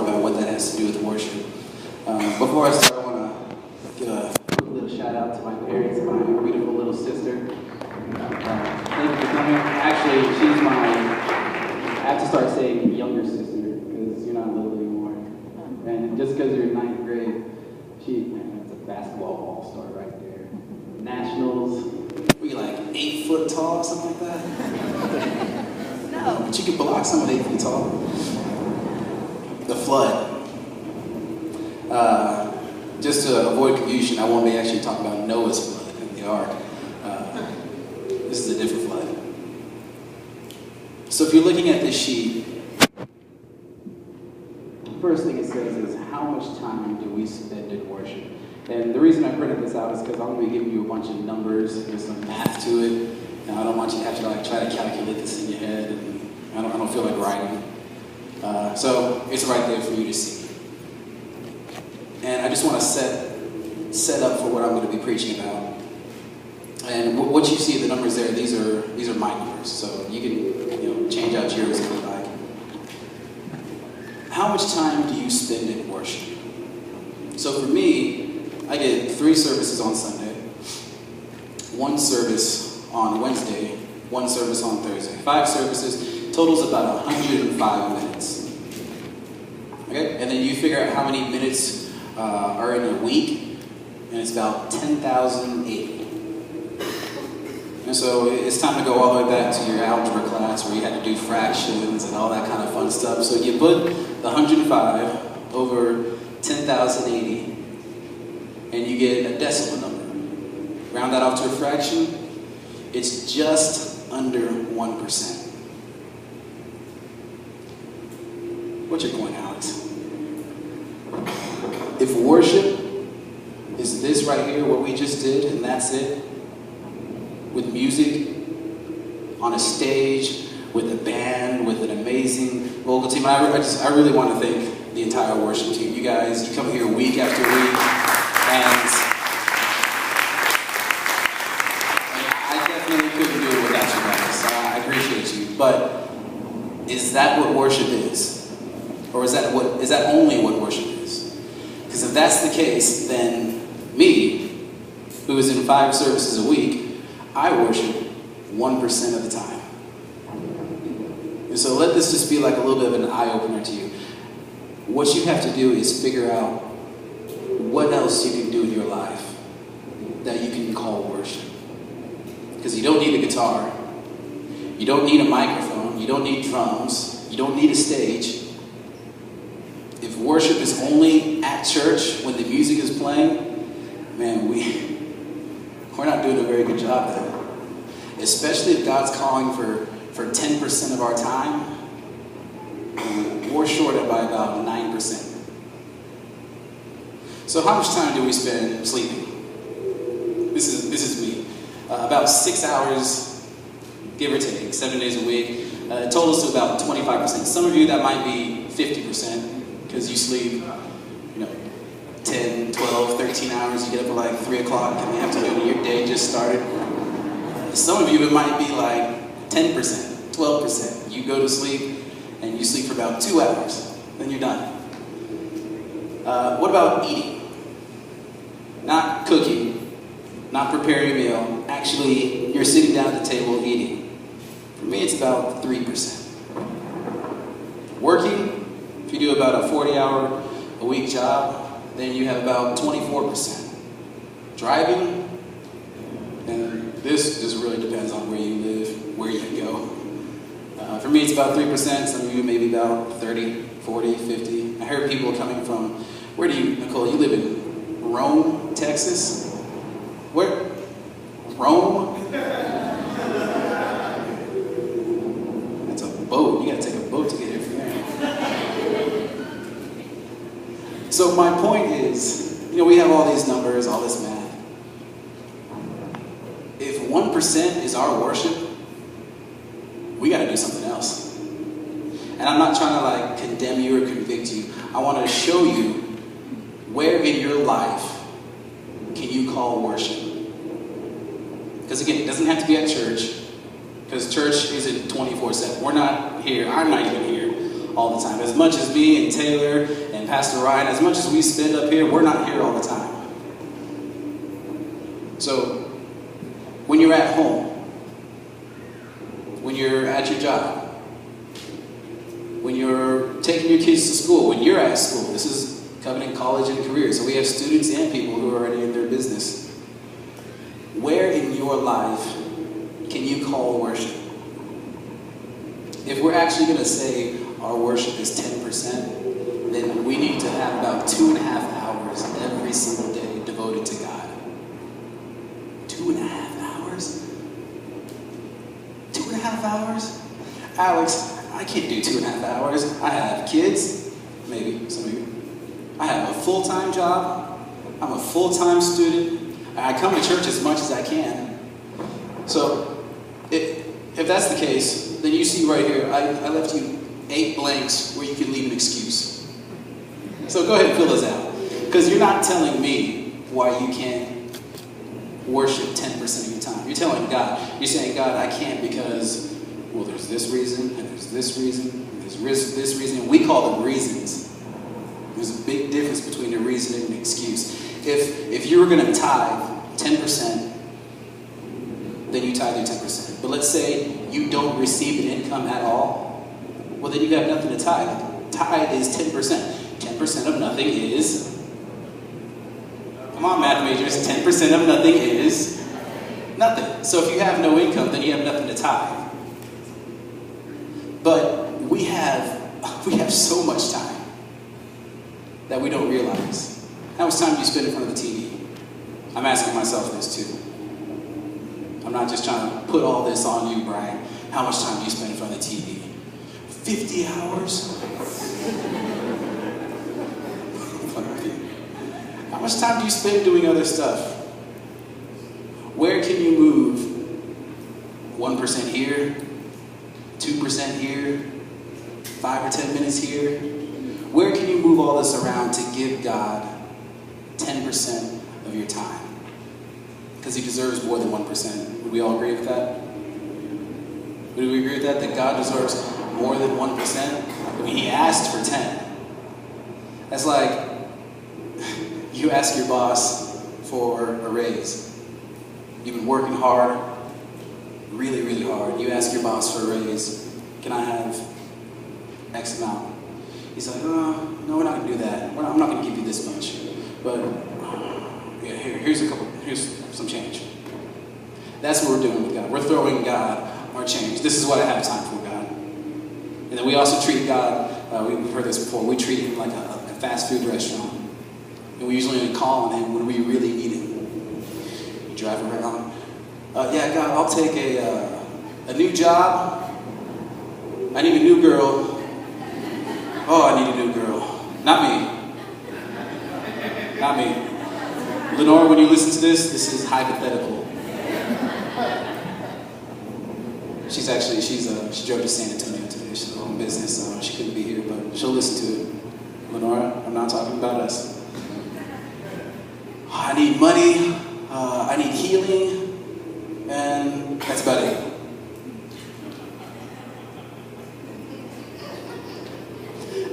more about what that has to do with worship. Before I start, I want to give a quick little shout out to my parents, my beautiful little sister. Thank you for coming. Actually, she's my, I have to start saying younger sister, because you're not little anymore. And just because you're in 9th grade, man, that's a basketball all-star right there. Nationals. We like 8 foot tall or something like that? No. But you can block someone 8 feet tall. The flood. Just to avoid confusion, I won't be actually talking about Noah's flood in the ark. This is a different flood. So if you're looking at this sheet, the first thing it says is how much time do we spend in worship? And the reason I printed this out is because I'm going to be giving you a bunch of numbers. There's some math to it. Now, I don't want you to have to try to calculate this in your head. And I don't feel like writing. So it's right there for you to see. And I just want to set up for what I'm going to be preaching about. And what you see, the numbers there, these are my numbers. So you can change out yours if you like. How much time do you spend in worship? So for me, I did 3 services on Sunday, 1 service on Wednesday, 1 service on Thursday. 5 services, totals about 105 minutes. Okay, and then you figure out how many minutes are in a week, and it's about 10,080. And so it's time to go all the way back to your algebra class where you had to do fractions and all that kind of fun stuff. So you put the 105 over 10,080, and you get a decimal number. Round that off to a fraction, it's just under 1%. What's your point, Alex? If worship is this right here, what we just did, and that's it, with music, on a stage, with a band, with an amazing vocal team, I really want to thank the entire worship team. You guys, you come here week after week, and I definitely couldn't do it without you guys. I appreciate you. But is that what worship is? Or is that only what worship is? Because if that's the case, then me, who is in 5 services a week, I worship 1% of the time. And so let this just be like a little bit of an eye-opener to you. What you have to do is figure out what else you can do in your life that you can call worship. Because you don't need a guitar, you don't need a microphone, you don't need drums, you don't need a stage. If worship is only at church when the music is playing, man, we're not doing a very good job there. Especially if God's calling for 10% of our time, we're short it by about 9%. So how much time do we spend sleeping? This is me. About 6 hours, give or take, 7 days a week. It totals to about 25%. Some of you, that might be 50%, because you sleep, 10, 12, 13 hours. You get up at like 3 o'clock in the afternoon and your day just started. Some of you, it might be like 10%, 12%. You go to sleep and you sleep for about 2 hours. Then you're done. What about eating? Not cooking, not preparing a meal. Actually, you're sitting down at the table eating. For me, it's about 3%. Working, if you do about a 40-hour-a-week job, then you have about 24%. Driving, and this just really depends on where you live, where you go. For me, it's about 3%. Some of you maybe about 30, 40, 50. I heard people coming from, where do you, Nicole, you live in Rome, Texas? Where? Rome? That's a boat. You gotta take a boat to get here from there. So my point is, we have all these numbers, all this math. If 1% is our worship, we got to do something else. And I'm not trying to condemn you or convict you. I want to show you where in your life can you call worship. Because again, it doesn't have to be at church, because church isn't 24/7. We're not here. I'm not even here all the time. As much as me and Taylor and Pastor Ryan, as much as we spend up here, we're not here all the time. So, when you're at home, when you're at your job, when you're taking your kids to school, when you're at school, this is Covenant College and Career, so we have students and people who are already in their business. Where in your life can you call worship? If we're actually going to say our worship is 10%, then we need to have about 2.5 hours every single day devoted to God. 2.5 hours? 2.5 hours? Alex, I can't do 2.5 hours. I have kids, maybe some of you. I have a full-time job. I'm a full-time student. I come to church as much as I can. So, if that's the case, then you see right here, I left you 8 blanks where you can leave an excuse. So go ahead and fill those out. Because you're not telling me why you can't worship 10% of your time. You're telling God. You're saying, God, I can't because, well, there's this reason, and there's this reason, and there's this reason. We call them reasons. There's a big difference between a reason and an excuse. If you were going to tithe 10%, then you tithe your 10%. But let's say you don't receive an income at all, well, then you have nothing to tithe. Tithe is 10%. 10% of nothing is, come on, math majors, 10% of nothing is nothing. So if you have no income, then you have nothing to tithe. But we have so much time that we don't realize. How much time do you spend in front of the TV? I'm asking myself this too. I'm not just trying to put all this on you, Brian. How much time do you spend in front of the TV? 50 hours? How much time do you spend doing other stuff? Where can you move 1% here, 2% here, 5 or 10 minutes here? Where can you move all this around to give God 10% of your time? Because he deserves more than 1%. Would we all agree with that? Would we agree with that? That God deserves more than 1%? I mean, he asked for 10. That's like you ask your boss for a raise. You've been working hard, really, really hard. You ask your boss for a raise. Can I have X amount? He's like, no, we're not going to do that. I'm not going to give you this much. But yeah, here's some change. That's what we're doing with God. We're throwing God our change. This is what I have time for, God. And then we also treat God, we've heard this before, we treat him like a fast food restaurant. And we usually only call on him when we really need him. You drive around. Yeah, God, I'll take a new job. I need a new girl. Oh, I need a new girl. Not me. Not me. Lenore, when you listen to this is hypothetical. She drove to San Antonio today. She's on business, so she couldn't be here, but she'll listen to it. Lenora, I'm not talking about us. I need money, I need healing, and that's about it.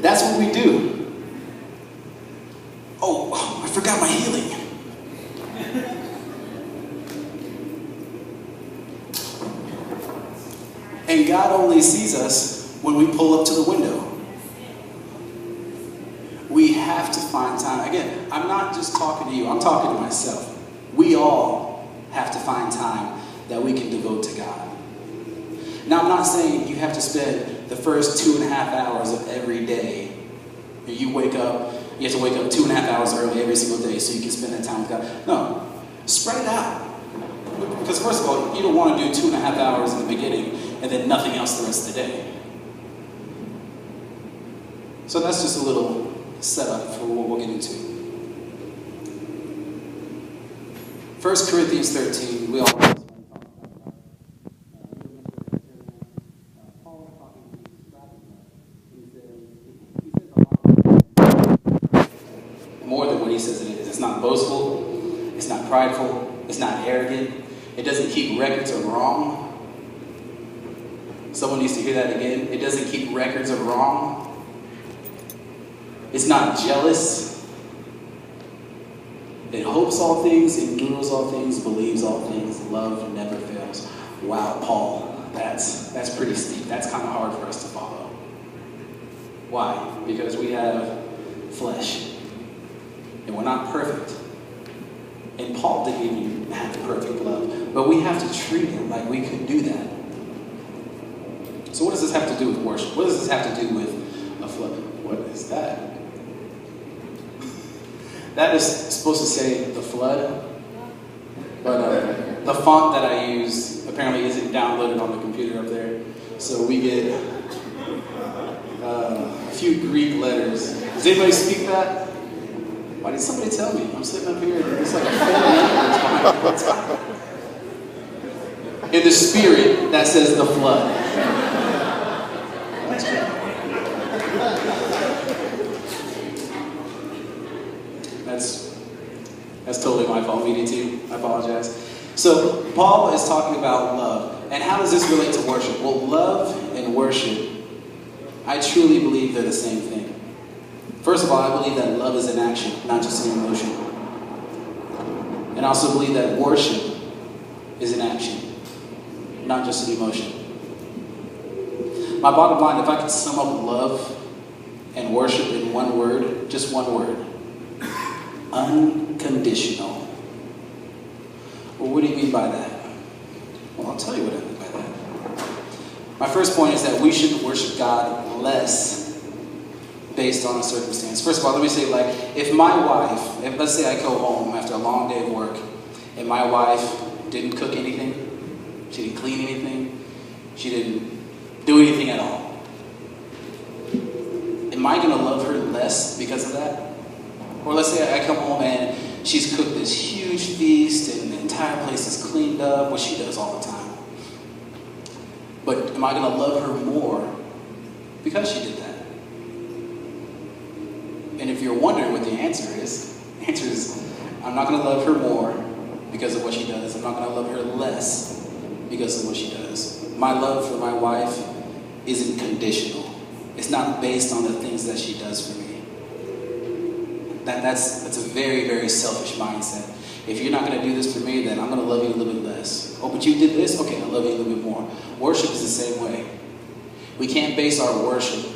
That's what we do. Oh, I forgot my healing. And God only sees us when we pull up to the window. We have to find time. Again, I'm not just talking to you, I'm talking to myself. We all have to find time that we can devote to God. Now, I'm not saying you have to spend the first 2.5 hours of every day. You have to wake up 2.5 hours early every single day so you can spend that time with God. No, spread it out. Because first of all, you don't want to do 2.5 hours in the beginning and then nothing else the rest of the day. So that's just a little setup for what we'll get into. 1 Corinthians 13, we all know this more than what he says it is. It's not boastful, it's not prideful, it's not arrogant, it doesn't keep records of wrong. Someone needs to hear that again. It doesn't keep records of wrong. It's not jealous. It hopes all things, endures all things, believes all things. Love never fails. Wow, Paul, that's pretty steep. That's kind of hard for us to follow. Why? Because we have flesh. And we're not perfect. And Paul didn't even have perfect love. But we have to treat him like we could do that. So what does this have to do with worship? What does this have to do with a flood? What is that? That is supposed to say the flood. But the font that I use apparently isn't downloaded on the computer up there. So we get a few Greek letters. Does anybody speak that? Why didn't somebody tell me? I'm sitting up here. It's like a full behind. In the spirit, that says the flood. That's totally my fault, media team. I apologize. So Paul is talking about love. And how does this relate to worship? Well, love and worship, I truly believe they're the same thing. First of all, I believe that love is an action, not just an emotion. And I also believe that worship is an action, not just an emotion. My bottom line, if I could sum up love and worship in one word, just one word: unconditional. Well, what do you mean by that? Well, I'll tell you what I mean by that. My first point is that we should worship God less based on a circumstance. First of all, let me say, like, if let's say I go home after a long day of work, and my wife didn't cook anything, she didn't clean anything, she didn't do anything at all, am I going to love her less because of that? Or let's say I come home and she's cooked this huge feast and the entire place is cleaned up, which she does all the time. But am I going to love her more because she did that? And if you're wondering what the answer is I'm not going to love her more because of what she does. I'm not going to love her less because of what she does. My love for my wife isn't conditional. It's not based on the things that she does for me. That's a very, very selfish mindset. If you're not going to do this for me, then I'm going to love you a little bit less. Oh, but you did this? Okay, I'll love you a little bit more. Worship is the same way. We can't base our worship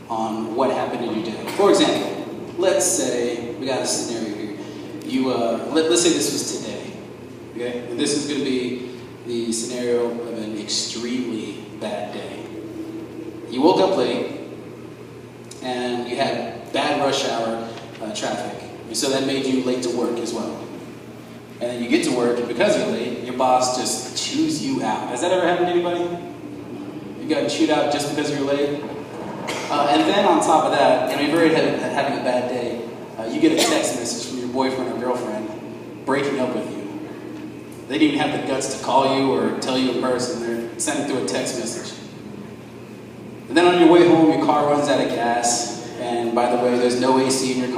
on what happened in your day. For example, let's say, we got a scenario here. Let's say this was today, okay? And this is going to be the scenario of an extremely bad day. You woke up late, and you had bad rush hour traffic, and so that made you late to work as well. And then you get to work, and because you're late, your boss just chews you out. Has that ever happened to anybody? You got chewed out just because you're late? And then on top of that, if you're having a bad day, you get a text message from your boyfriend or girlfriend breaking up with you. They didn't even have the guts to call you or tell you in person. They're sending through a text message. And then on your way home, your car runs out of gas, and by the way, there's no AC in your car.